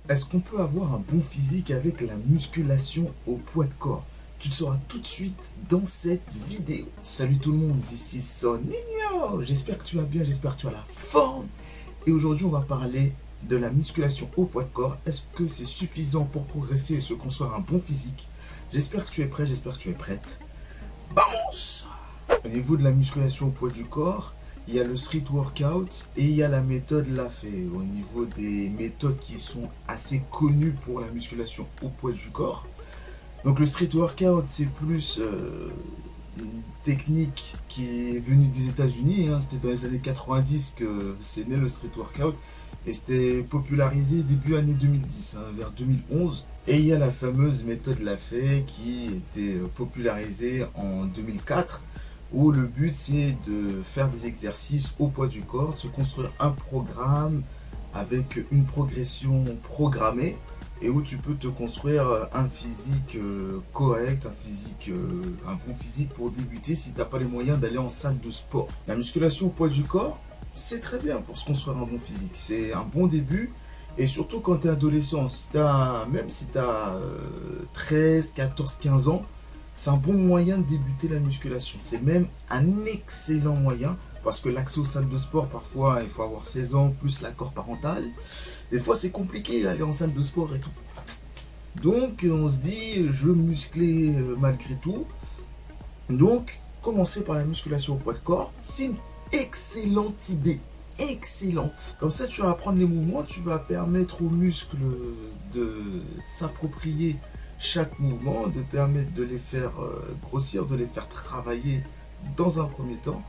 Est-ce qu'on peut avoir un bon physique avec la musculation au poids de corps? Tu le sauras tout de suite dans cette vidéo. Salut tout le monde, ici Soninho. J'espère que tu vas bien, j'espère que tu as la forme. Et aujourd'hui, on va parler de la musculation au poids de corps. Est-ce que c'est suffisant pour progresser et se construire un bon physique? J'espère que tu es prêt, j'espère que tu es prête. Vamos! Au niveau de la musculation au poids du corps, il y a le street workout et il y a la méthode Lafay. Au niveau des méthodes qui sont assez connues pour la musculation au poids du corps. Donc le street workout, c'est plus une technique qui est venue des États-Unis. C'était dans les années 90 que c'est né le street workout. Et c'était popularisé début année 2010, vers 2011. Et il y a la fameuse méthode Lafay qui était popularisée en 2004. Où le but c'est de faire des exercices au poids du corps, de se construire un programme avec une progression programmée et où tu peux te construire un physique correct, un bon physique pour débuter si tu n'as pas les moyens d'aller en salle de sport. La musculation au poids du corps, c'est très bien pour se construire un bon physique, c'est un bon début. Et surtout quand tu es adolescent, même si tu as 13, 14, 15 ans, c'est un bon moyen de débuter la musculation. C'est même un excellent moyen parce que l'accès aux salles de sport, parfois, il faut avoir 16 ans plus l'accord parental. Des fois, c'est compliqué d'aller en salle de sport et tout. Donc, on se dit, je veux muscler malgré tout. Donc, commencer par la musculation au poids de corps, c'est une excellente idée. Excellente. Comme ça, tu vas apprendre les mouvements, tu vas permettre aux muscles de s'approprier chaque mouvement, de permettre de les faire grossir, de les faire travailler dans un premier temps.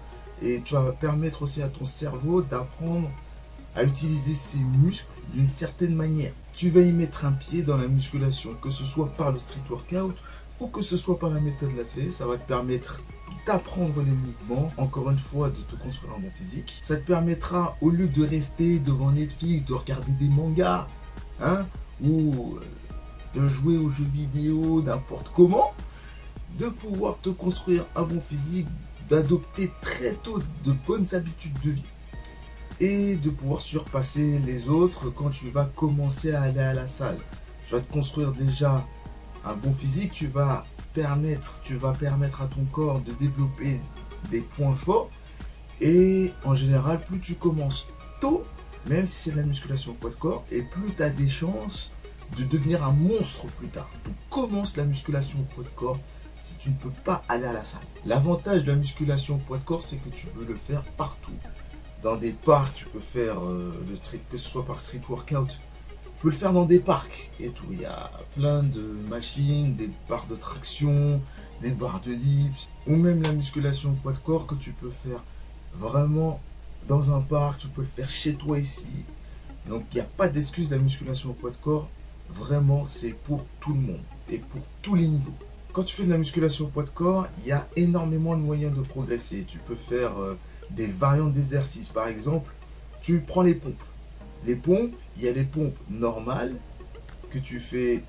Et tu vas permettre aussi à ton cerveau d'apprendre à utiliser ses muscles d'une certaine manière. Tu vas y mettre un pied dans la musculation, que ce soit par le street workout ou que ce soit par la méthode Lafay. Ça va te permettre d'apprendre les mouvements, encore une fois, de te construire un bon physique. Ça te permettra, au lieu de rester devant Netflix, de regarder des mangas, ou de jouer aux jeux vidéo n'importe comment, de pouvoir te construire un bon physique, d'adopter très tôt de bonnes habitudes de vie et de pouvoir surpasser les autres quand tu vas commencer à aller à la salle. Tu vas te construire déjà un bon physique, tu vas permettre à ton corps de développer des points forts et en général, plus tu commences tôt, même si c'est de la musculation au poids de corps, et plus tu as des chances de devenir un monstre plus tard. Donc commence la musculation au poids de corps si tu ne peux pas aller à la salle. L'avantage de la musculation au poids de corps, c'est que tu peux le faire partout. Dans des parcs, tu peux faire le street, que ce soit par street workout, tu peux le faire dans des parcs et tout. Il y a plein de machines, des barres de traction, des barres de dips, ou même la musculation au poids de corps que tu peux faire vraiment dans un parc, tu peux le faire chez toi ici. Donc il n'y a pas d'excuse de la musculation au poids de corps. Vraiment, c'est pour tout le monde et pour tous les niveaux. Quand tu fais de la musculation au poids de corps, il y a énormément de moyens de progresser. Tu peux faire des variantes d'exercices. Par exemple, tu prends les pompes. Les pompes, il y a les pompes normales que tu fais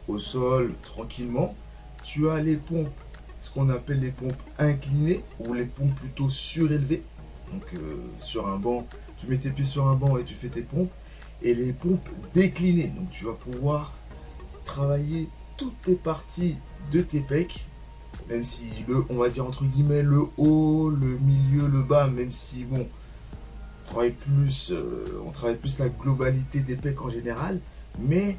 au sol tranquillement. Tu as les pompes, ce qu'on appelle les pompes inclinées ou les pompes plutôt surélevées. Donc sur un banc, tu mets tes pieds sur un banc et tu fais tes pompes. Et les pompes déclinées. Donc tu vas pouvoir travailler toutes tes parties de tes pecs, même si on va dire entre guillemets le haut, le milieu, le bas, même si bon, on travaille plus la globalité des pecs en général, mais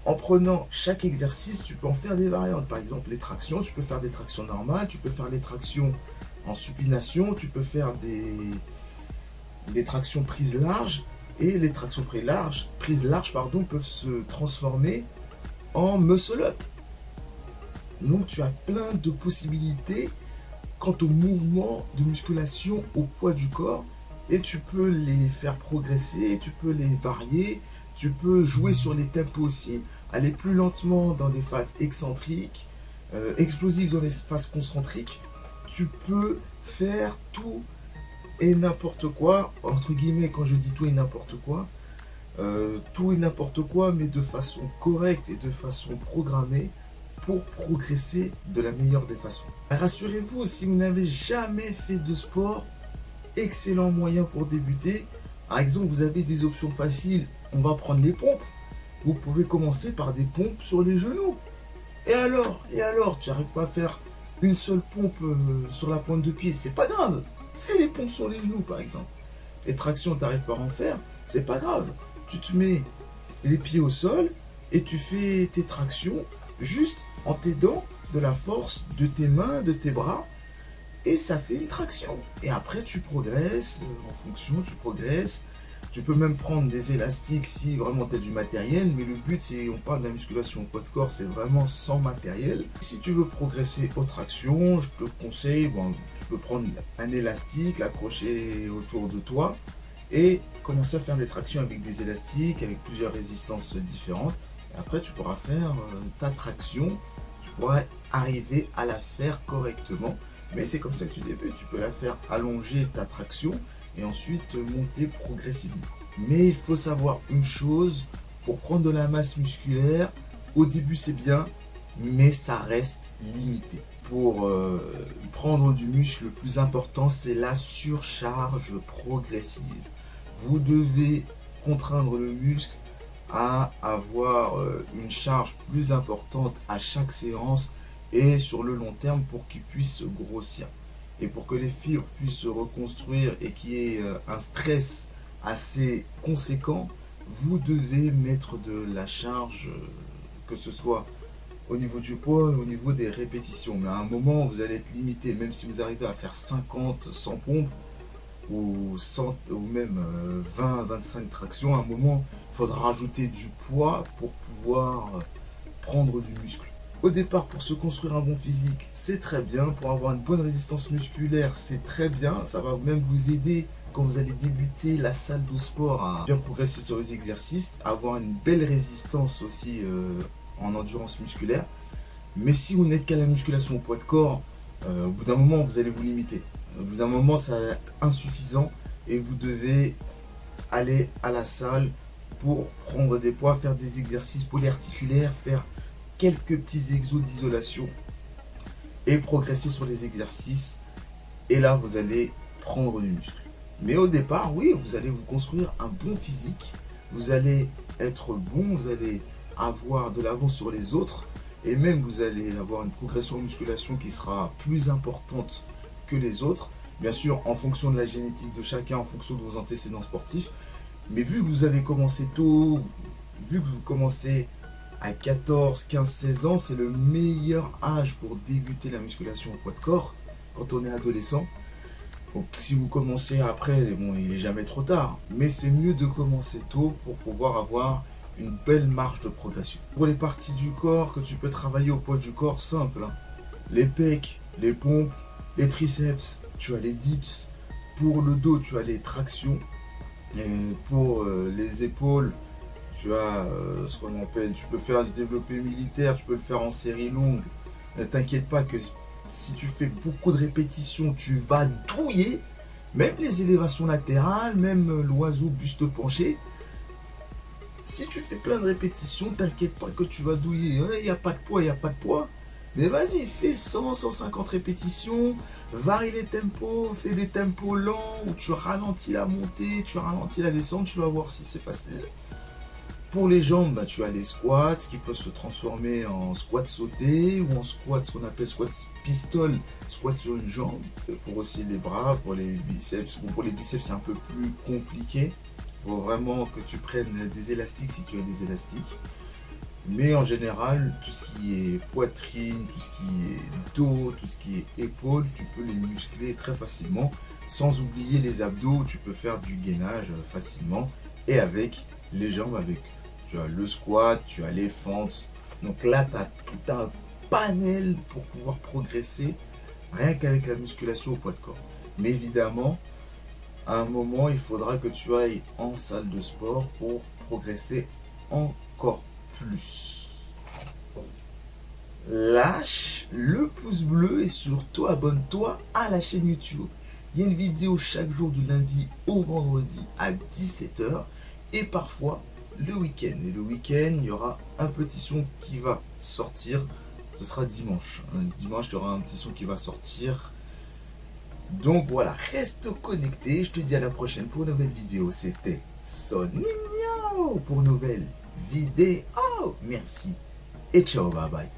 en prenant chaque exercice, tu peux en faire des variantes. Par exemple, les tractions, tu peux faire des tractions normales, tu peux faire des tractions en supination, tu peux faire des tractions prises larges. Et les tractions prises larges, peuvent se transformer en muscle-up. Donc tu as plein de possibilités quant aux mouvements de musculation au poids du corps. Et tu peux les faire progresser, tu peux les varier, tu peux jouer sur les tempos aussi, aller plus lentement dans des phases excentriques, explosives dans les phases concentriques. Tu peux faire tout et n'importe quoi, entre guillemets, quand je dis tout et n'importe quoi, mais de façon correcte et de façon programmée pour progresser de la meilleure des façons. Rassurez-vous, si vous n'avez jamais fait de sport, excellent moyen pour débuter. Par exemple, vous avez des options faciles, on va prendre les pompes. vous pouvez commencer par des pompes sur les genoux. Et alors, tu n'arrives pas à faire une seule pompe sur la pointe de pied, c'est pas grave. Fais les pompes sur les genoux par exemple. Les tractions, tu n'arrives pas à en faire, c'est pas grave. Tu te mets les pieds au sol et tu fais tes tractions juste en t'aidant de la force de tes mains, de tes bras. Et ça fait une traction. Et après, tu progresses en fonction, tu progresses. Tu peux même prendre des élastiques si vraiment tu as du matériel. Mais le but, c'est, on parle de la musculation au poids de corps, c'est vraiment sans matériel. Si tu veux progresser aux tractions, je te conseille, bon, tu peux prendre un élastique, l'accrocher autour de toi et commencer à faire des tractions avec des élastiques, avec plusieurs résistances différentes. Et après, tu pourras faire ta traction. Tu pourras arriver à la faire correctement. Mais c'est comme ça que tu débutes, tu peux la faire allonger ta traction et ensuite monter progressivement. Mais il faut savoir une chose, pour prendre de la masse musculaire, au début c'est bien, mais ça reste limité. Pour prendre du muscle, le plus important c'est la surcharge progressive. Vous devez contraindre le muscle à avoir une charge plus importante à chaque séance et sur le long terme pour qu'il puisse grossir. Et pour que les fibres puissent se reconstruire et qu'il y ait un stress assez conséquent, vous devez mettre de la charge, que ce soit au niveau du poids, au niveau des répétitions. Mais à un moment, vous allez être limité, même si vous arrivez à faire 50, 100 pompes, ou, 100, ou même 20, 25 tractions, à un moment, il faudra rajouter du poids pour pouvoir prendre du muscle. Au départ, pour se construire un bon physique, c'est très bien. Pour avoir une bonne résistance musculaire, c'est très bien. Ça va même vous aider quand vous allez débuter la salle de sport à bien progresser sur les exercices, à avoir une belle résistance aussi en endurance musculaire. Mais si vous n'êtes qu'à la musculation au poids de corps, au bout d'un moment, vous allez vous limiter. Au bout d'un moment, ça va être insuffisant et vous devez aller à la salle pour prendre des poids, faire des exercices polyarticulaires, faire quelques petits exos d'isolation et progresser sur les exercices. Et là, vous allez prendre du muscle. Mais au départ, oui, vous allez vous construire un bon physique. Vous allez être bon, vous allez avoir de l'avance sur les autres. Et même, vous allez avoir une progression en musculation qui sera plus importante que les autres. Bien sûr, en fonction de la génétique de chacun, en fonction de vos antécédents sportifs. Mais vu que vous avez commencé tôt, vu que vous commencez à 14, 15, 16 ans, c'est le meilleur âge pour débuter la musculation au poids de corps quand on est adolescent. Donc si vous commencez après, bon, il n'est jamais trop tard. Mais c'est mieux de commencer tôt pour pouvoir avoir une belle marge de progression. Pour les parties du corps que tu peux travailler au poids du corps, simple. Hein. Les pecs, les pompes, les triceps, tu as les dips. Pour le dos, tu as les tractions. Et pour les épaules, tu as ce qu'on appelle, tu peux faire du développé militaire, tu peux le faire en série longue. Ne t'inquiète pas que si tu fais beaucoup de répétitions, tu vas douiller. Même les élévations latérales, même l'oiseau buste penché. Si tu fais plein de répétitions, t'inquiète pas que tu vas douiller. Il n'y a pas de poids, il n'y a pas de poids. Mais vas-y, fais 100, 150 répétitions, varie les tempos, fais des tempos lents où tu ralentis la montée, tu ralentis la descente, tu vas voir si c'est facile. Pour les jambes, bah, tu as les squats qui peuvent se transformer en squat sauté ou en squat, ce qu'on appelle squat pistol, squat sur une jambe. Pour aussi les bras, pour les biceps. Bon, pour les biceps, c'est un peu plus compliqué. Il faut vraiment que tu prennes des élastiques si tu as des élastiques. Mais en général, tout ce qui est poitrine, tout ce qui est dos, tout ce qui est épaules, tu peux les muscler très facilement. Sans oublier les abdos, tu peux faire du gainage facilement. Et avec les jambes, avec tu as le squat, tu as les fentes. Donc là, tu as tout un panel pour pouvoir progresser rien qu'avec la musculation au poids de corps. Mais évidemment, à un moment, il faudra que tu ailles en salle de sport pour progresser encore plus. Lâche le pouce bleu et surtout abonne-toi à la chaîne YouTube. Il y a une vidéo chaque jour du lundi au vendredi à 17 h et parfois le week-end. Et le week-end, il y aura un petit son qui va sortir. Ce sera dimanche. Dimanche, il y aura un petit son qui va sortir. Donc voilà, reste connecté. Je te dis à la prochaine pour une nouvelle vidéo. C'était Soninho pour une nouvelle vidéo. Merci et ciao, bye bye.